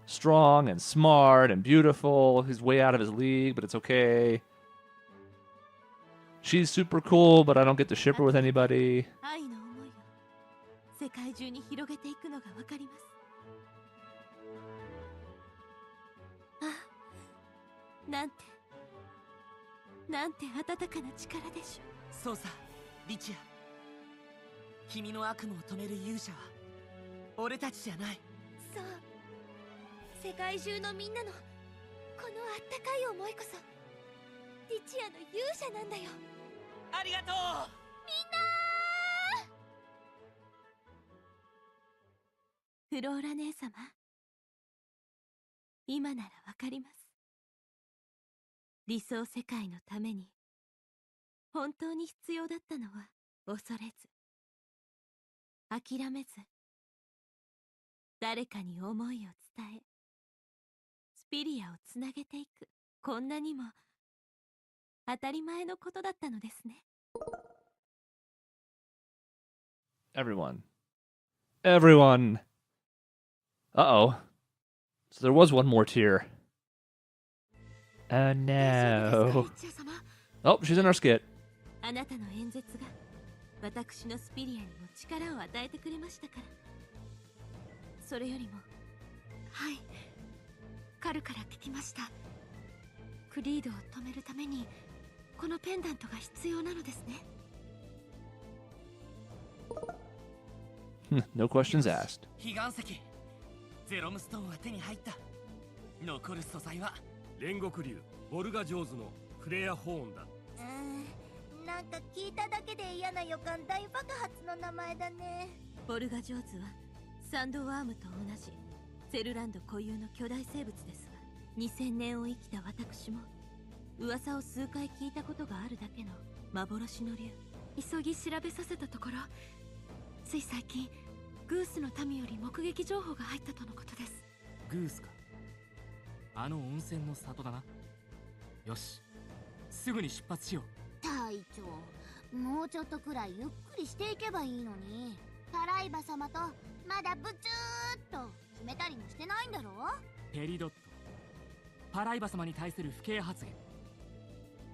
strong and smart and beautiful. He's way out of his league, but it's okay. She's super cool, but I don't get to ship her with anybody. 愛の思いを世界中に広げていくのがわかります。あ、なんて温かな力でしょう。そうさ、リチア。君の悪夢を止める勇者は俺たちじゃない。そう。世界中のみんなのこのあったかい思いこそリチアの勇者なんだよ。ありがとう。みんな。フローラ姉様、今ならわかります。理想世界のために本当に必要だったのは恐れず、諦めず、誰かに思いを伝え、スピリアをつなげていく、こんなにも当たり前のことだったのですね。Everyone. Uh-oh. So there was one more tier. Oh no. Oh, she's in our skit. あなたの演説が私のスピリアにも力を与えてくれましたから。それよりも、はい、カルから聞きました。クリードを止めるためにこのペンダントが必要なのですね。No questions asked. 彼岸石ゼロムストーンは手に入った。残る素材は煉獄竜ボルガ・ジョーズのフレア・ホーンだ。なんか聞いただけで嫌な予感大爆発の名前だね。ボルガ・ジョーズはサンドワームと同じセルランド固有の巨大生物ですが、2000年を生きた私も噂を数回聞いたことがあるだけの幻の竜。急ぎ調べさせたところ、つい最近グースの民より目撃情報が入ったとのことです。グースか。あの温泉の里だな。よし、すぐに出発しよう。隊長、もうちょっとくらいゆっくりしていけばいいのに。パライバ様とまだブツーっと決めたりもしてないんだろ。ペリドット、パライバ様に対する不敬発言。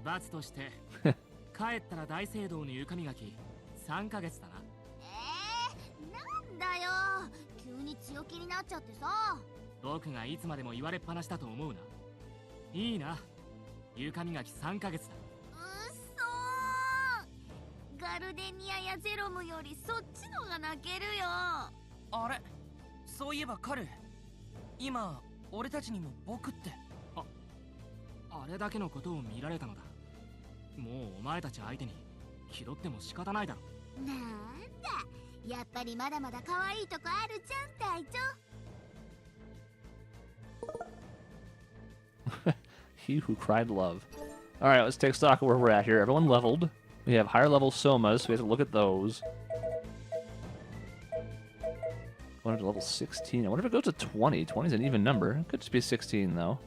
罰として帰ったら大聖堂の床磨き3ヶ月だな。なんだよ、急に強気になっちゃってさ。僕がいつまでも言われっぱなしだと思うな。いいな、床磨き3ヶ月だ。ガルデニアやゼロムよりそっちのが泣けるよ。あれ、そういえばカル、今俺たちにも僕って。あれだけのことを見られたのだ。もうお前たち相手に気取っても仕方ないだろ。なんだ、やっぱりまだまだ可愛いとこあるじゃん、隊長。 He who cried love. Alright, let's take stock of where we're at here. Everyone leveled. We have higher level somas, so we have to look at those. Going to level 16. I wonder if it goes to 20. 20 is an even number. It could just be 16, though.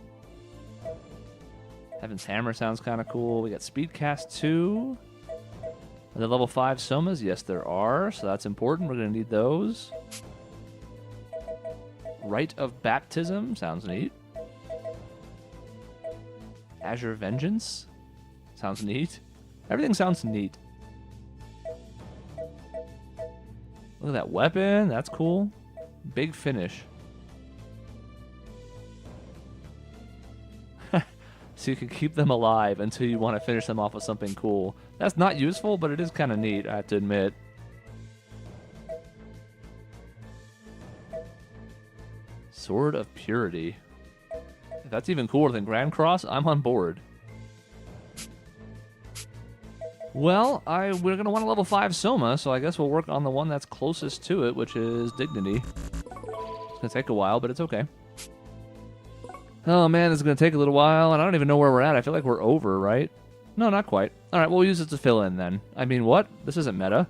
Heaven's Hammer sounds kind of cool. We got Speedcast 2. Are there level 5 somas? Yes, there are, so that's important. We're going to need those. Rite of Baptism sounds neat. Azure Vengeance sounds neat. Everything sounds neat. Look at that weapon. That's cool. Big finish. So you can keep them alive until you want to finish them off with something cool. That's not useful, but it is kind of neat, I have to admit. Sword of Purity. If that's even cooler than Grand Cross, I'm on board. Well, we're going to want a level 5 Soma, so I guess we'll work on the one that's closest to it, which is Dignity. It's going to take a while, but it's okay. Oh man, this is going to take a little while, and I don't even know where we're at. I feel like we're over, right? No, not quite. Alright, we'll use it to fill in then. I mean, what? This isn't meta.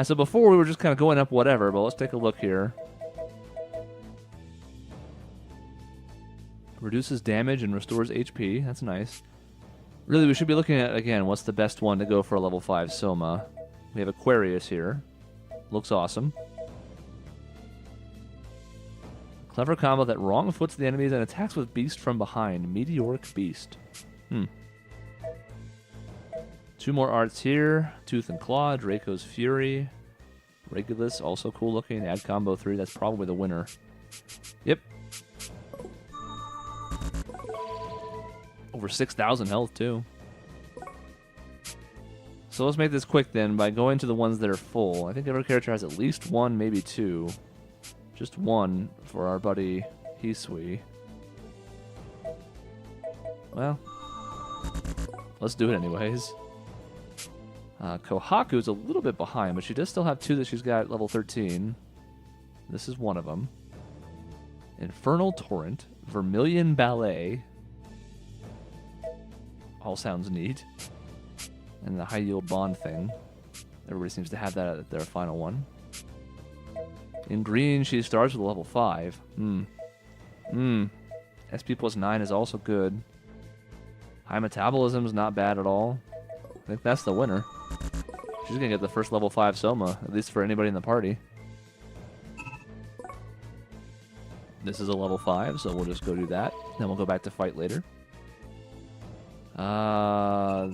So before we were just kind of going up whatever, but let's take a look here. Reduces damage and restores HP. That's nice. Really, we should be looking at, again, what's the best one to go for a level 5 Soma. We have Aquarius here. Looks awesome. Clever combo that wrong-foots the enemies and attacks with Beast from behind. Meteoric Beast. 2 more arts here. Tooth and Claw, Draco's Fury. Regulus, also cool looking. Add combo 3, that's probably the winner. Yep. Over 6,000 health, too. So let's make this quick, then, by going to the ones that are full. I think every character has at least 1, maybe 2. Just 1 for our buddy Hisui. Well, let's do it anyways. Kohaku's a little bit behind, but she does still have 2 that she's got at level 13. This is one of them. Infernal Torrent, Vermilion Ballet. All sounds neat. And the high yield bond thing. Everybody seems to have that at their final one. In green, she starts with a level 5. SP plus 9 is also good. High metabolism is not bad at all. I think that's the winner. She's gonna get the first level 5 Soma, at least for anybody in the party. This is a level 5, so we'll just go do that. Then we'll go back to fight later.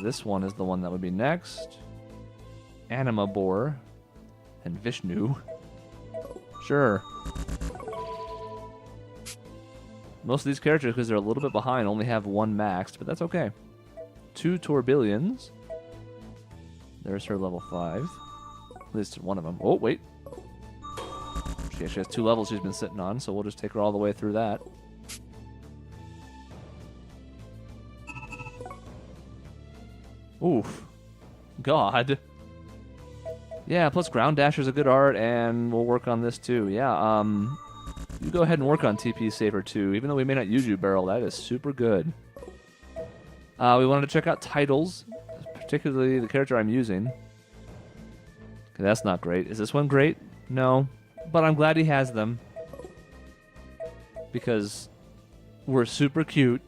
This one is the one that would be next. Anima Boar and Vishnu. Sure. Most of these characters, because they're a little bit behind, only have 1 maxed, but that's okay. 2 Tourbillons. There's her level 5. At least one of them. Oh, wait. She actually has 2 levels she's been sitting on, so we'll just take her all the way through that. Oof. God. Yeah, plus Ground Dasher's a good art, and we'll work on this too. Yeah, you go ahead and work on TP Saver too. Even though we may not use you, Barrel, that is super good. We wanted to check out titles, particularly the character I'm using. Okay, that's not great. Is this one great? No. But I'm glad he has them. Because we're super cute.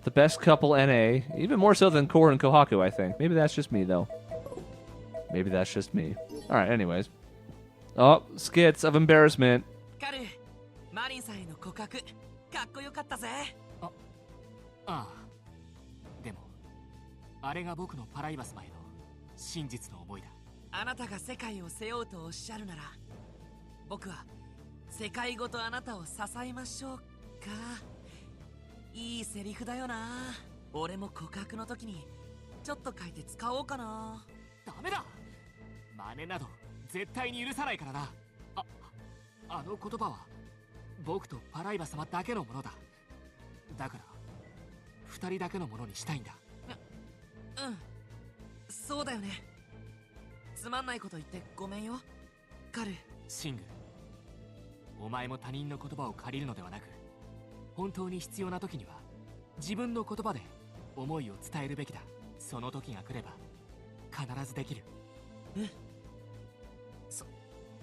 The best couple NA. Even more so than Core and Kohaku, I think. Maybe that's just me, though. Maybe that's just me. Alright, anyways. Oh, skits of embarrassment. カル、マリンさんへの告白、かっこよかったぜ。ああ。でも、あれが僕のパライバスマへの真実の思いだ。あなたが世界を背負うとおっしゃるなら、僕は世界ごとあなたを支えましょうか。いいセリフだよな。俺も告白の時にちょっと書いて使おうかな。ダメだ。真似など絶対に許さないからな。あの言葉は僕とパライバ様だけのものだ。だから二人だけのものにしたいんだ。うん、そうだよね。つまんないこと言ってごめんよ、カル。シング、お前も他人の言葉を借りるのではなく、本当に必要な時には自分の言葉で思いを伝えるべきだ。その時が来れば必ずできる。うん。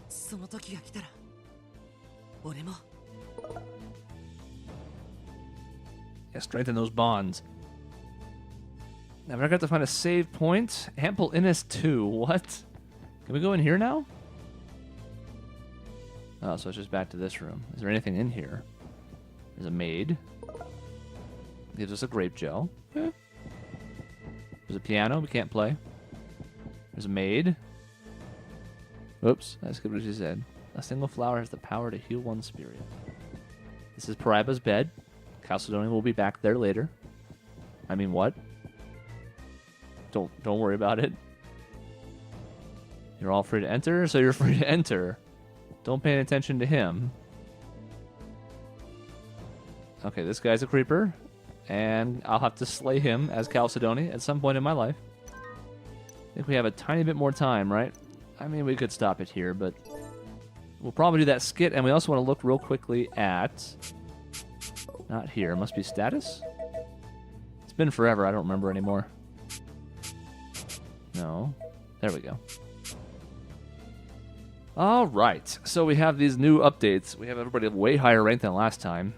その時が来たら俺も。Yeah, strengthen those bonds. Now, I forgot to find a save point. Ample Innis 2. What? Can we go in here now? Oh, so it's just back to this room. Is there anything in here? There's a maid. Gives us a grape gel. Okay. There's a piano we can't play. There's a maid. Oops, I skipped what she said. A single flower has the power to heal one's spirit. This is Paraiba's bed. Chalcedonian will be back there later. I mean, what? Don't worry about it. You're all free to enter, so you're free to enter. Don't pay any attention to him. Okay, this guy's a creeper, and I'll have to slay him as Chalcedonian at some point in my life. I think we have a tiny bit more time, right? I mean, we could stop it here, but we'll probably do that skit, and we also want to look real quickly at... Not here. Must be status? It's been forever. I don't remember anymore. No. There we go. All right. So we have these new updates. We have everybody way higher ranked than last time.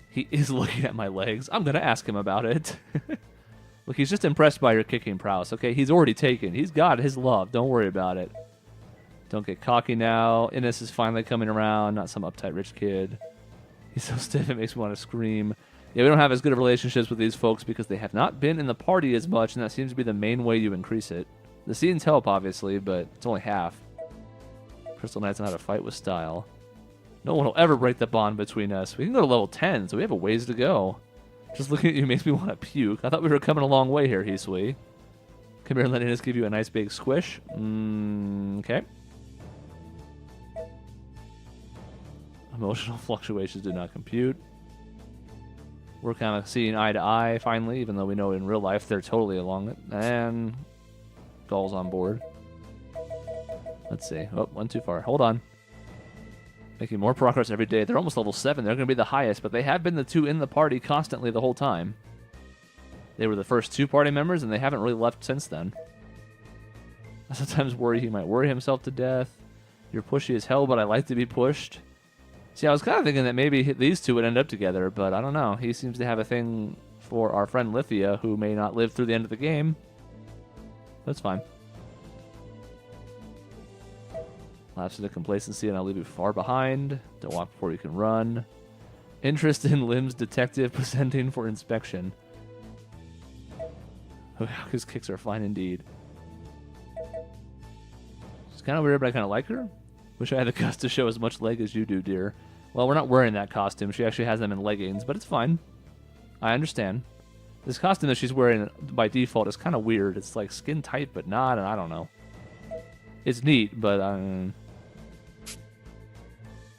He is looking at my legs. I'm going to ask him about it. Look, he's just impressed by your kicking prowess. Okay, he's already taken. He's got his love. Don't worry about it. Don't get cocky now. Innes is finally coming around. Not some uptight rich kid. He's so stiff it makes me want to scream. Yeah, we don't have as good of relationships with these folks because they have not been in the party as much, and that seems to be the main way you increase it. The scenes help, obviously, but it's only half. Crystal Knights know how to fight with style. No one will ever break the bond between us. We can go to level 10, so we have a ways to go. Just looking at you makes me want to puke. I thought we were coming a long way here, Hisui. Come here and let Innes give you a nice big squish. Okay. Emotional fluctuations do not compute. We're kind of seeing eye to eye, finally, even though we know in real life they're totally along it. And Gull's on board. Let's see. Oh, one too far. Hold on. Making more progress every day. They're almost level 7. They're going to be the highest, but they have been the two in the party constantly the whole time. They were the first two party members, and they haven't really left since then. I sometimes worry he might worry himself to death. You're pushy as hell, but I like to be pushed. See, I was kind of thinking that maybe these two would end up together, but I don't know. He seems to have a thing for our friend Lithia, who may not live through the end of the game. That's fine. Lapse into complacency and I'll leave you far behind. Don't walk before you can run. Interest in limbs detective presenting for inspection. His kicks are fine indeed. It's kind of weird, but I kind of like her. Wish I had the guts to show as much leg as you do, dear. Well, we're not wearing that costume. She actually has them in leggings, but it's fine. I understand. This costume that she's wearing by default is kind of weird. It's like skin tight, but not, and I don't know. It's neat, but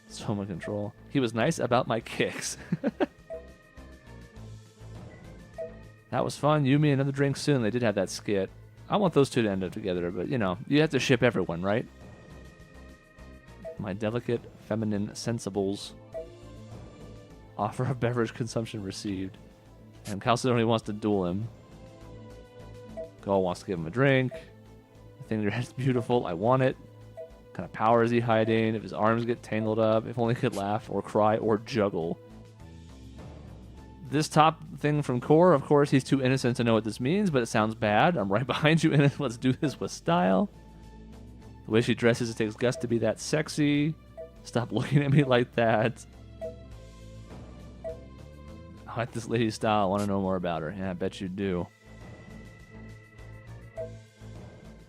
so much control. He was nice about my kicks. That was fun. You, me, another drink soon. They did have that skit. I want those two to end up together, but you know, you have to ship everyone, right? My delicate, feminine sensibles. Offer of beverage consumption received. And Chalcedony wants to duel him. Gaul wants to give him a drink. I think your head's beautiful. I want it. What kind of power is he hiding? If his arms get tangled up, if only he could laugh or cry or juggle. This top thing from Core, of course, he's too innocent to know what this means, but it sounds bad. I'm right behind you, and let's do this with style. The way she dresses, it takes guts to be that sexy. Stop looking at me like that. I like this lady's style. I want to know more about her. Yeah, I bet you do.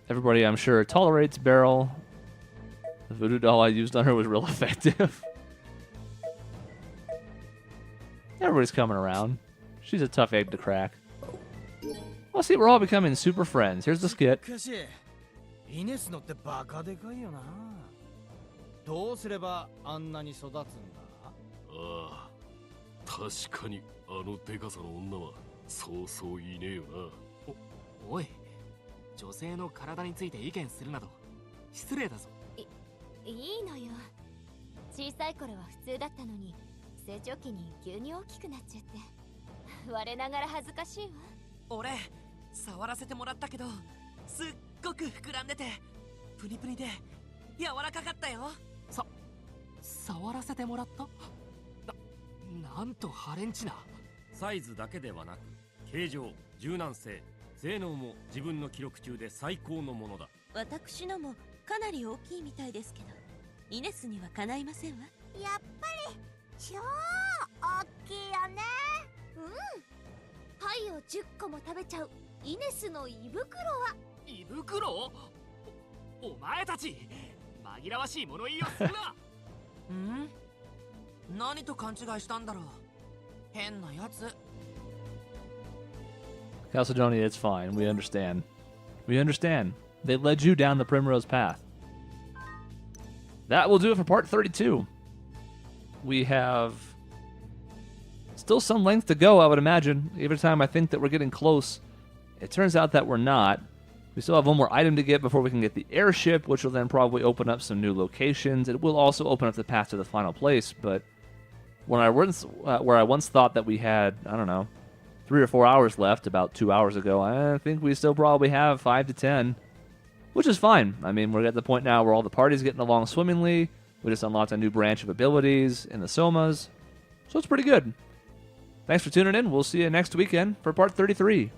Everybody, I'm sure, tolerates Beryl. The voodoo doll I used on her was real effective. Everybody's coming around. She's a tough egg to crack. Well, see, we're all becoming super friends. Here's the skit. イネスのってバカでかいよな。どうすればあんなに育つんだ？ああ、確かにあのデカさの女はそうそういねえよな。おい、女性の体について意見するなど失礼だぞ。いいのよ。小さい頃は普通だったのに、成長期に急に大きくなっちゃって。我ながら恥ずかしいわ。俺、触らせてもらったけど、すっごく膨らんでて、プニプニで柔らかかったよ。触らせてもらった？なんとハレンチな。サイズだけではなく、形状、柔軟性、性能も自分の記録中で最高のものだ。私のもかなり大きいみたいですけど、イネスにはかないませんわ。やっぱり超大きいよね。パイを10個も食べちゃうイネスの胃袋は。胃袋？お前たち紛らわしい物言いをするな。何と勘違いしたんだろう。変なやつ。Chalcedony, it's fine. We understand. We understand. They led you down the primrose path. That will do it for part 32. We have still some length to go, I would imagine. Every time I think that we're getting close, it turns out that we're not. We still have one more item to get before we can get the airship, which will then probably open up some new locations. It will also open up the path to the final place, but when where I once thought that we had, I don't know, 3 or 4 hours left about 2 hours ago, I think we still probably have 5 to 10, which is fine. I mean, we're at the point now where all the party's getting along swimmingly. We just unlocked a new branch of abilities in the Somas, so it's pretty good. Thanks for tuning in. We'll see you next weekend for part 33.